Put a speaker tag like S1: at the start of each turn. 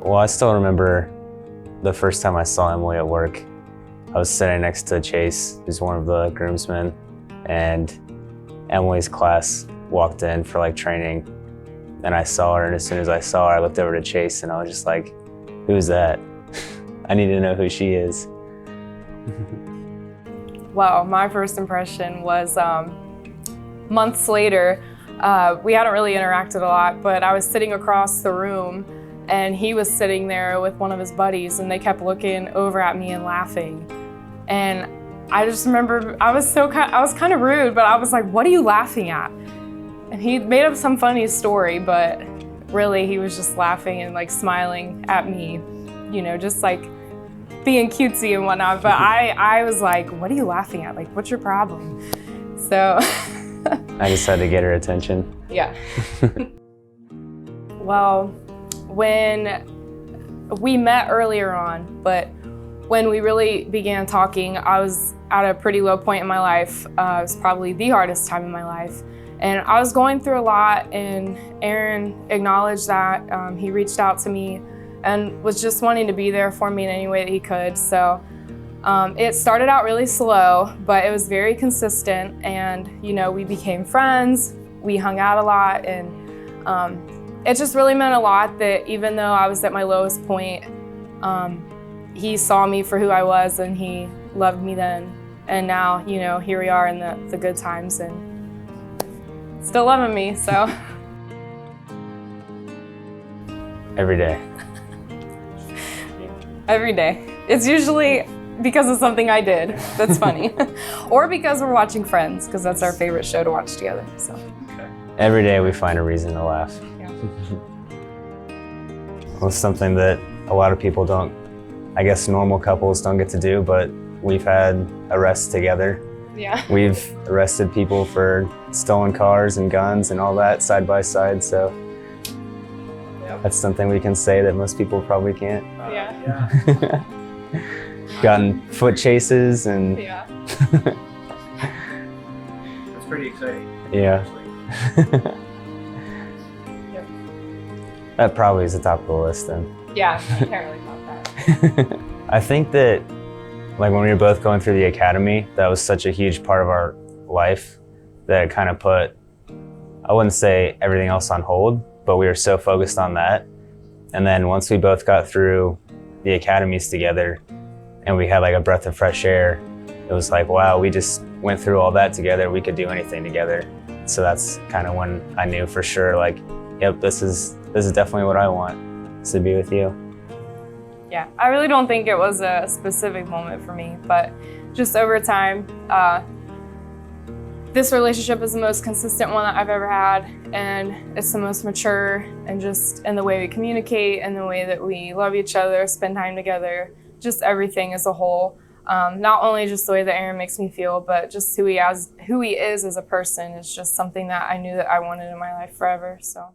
S1: Well, I still remember the first time I saw Emily at work. I was sitting next to Chase, who's one of the groomsmen, and Emily's class walked in for like training, and I saw her, and as soon as I saw her, I looked over to Chase and I was just like, who's that? I need to know who she is.
S2: Well, my first impression was months later. We hadn't really interacted a lot, but I was sitting across the room and he was sitting there with one of his buddies and they kept looking over at me and laughing. And I just remember I was kind of rude, but I was like, what are you laughing at? And he made up some funny story, but really he was just laughing and like smiling at me, you know, just like being cutesy and whatnot. But I was like, what are you laughing at? Like, what's your problem? So
S1: I just had to get her attention.
S2: yeah. Well, when we met earlier on, but when we really began talking, I was at a pretty low point in my life. It was probably the hardest time in my life. And I was going through a lot, and Aaron acknowledged that. He reached out to me and was just wanting to be there for me in any way that he could. So it started out really slow, but it was very consistent. And, you know, we became friends, we hung out a lot, and it just really meant a lot that even though I was at my lowest point, he saw me for who I was and he loved me then. And now, you know, here we are in the good times and still loving me, so.
S1: Every day.
S2: Every day. It's usually because of something I did that's funny. Or because we're watching Friends, because that's our favorite show to watch together, so.
S1: Every day we find a reason to laugh.
S2: Yeah.
S1: Well, it's something that a lot of people don't, I guess normal couples don't get to do, but we've had arrests together.
S2: Yeah.
S1: We've arrested people for stolen cars and guns and all that side by side, so
S2: Yep.
S1: that's something we can say that most people probably can't.
S2: Yeah.
S1: Gotten foot chases and
S2: Yeah.
S3: That's pretty exciting.
S1: yeah.
S3: actually.
S2: Yep.
S1: That probably is the top of the list then.
S2: Yeah, I can't really top that.
S1: I think that like when we were both going through the academy, that was such a huge part of our life that it kind of put, I wouldn't say everything else on hold, but we were so focused on that. And then once we both got through the academies together and we had like a breath of fresh air, it was like, wow, we just went through all that together. We could do anything together. So that's kind of when I knew for sure, like, yep, this is definitely what I want, is to be with you.
S2: Yeah, I really don't think it was a specific moment for me, but just over time, this relationship is the most consistent one that I've ever had, and it's the most mature, and just in the way we communicate and the way that we love each other, spend time together, just everything as a whole. Not only just the way that Aaron makes me feel, but just who he is as a person is just something that I knew that I wanted in my life forever, so.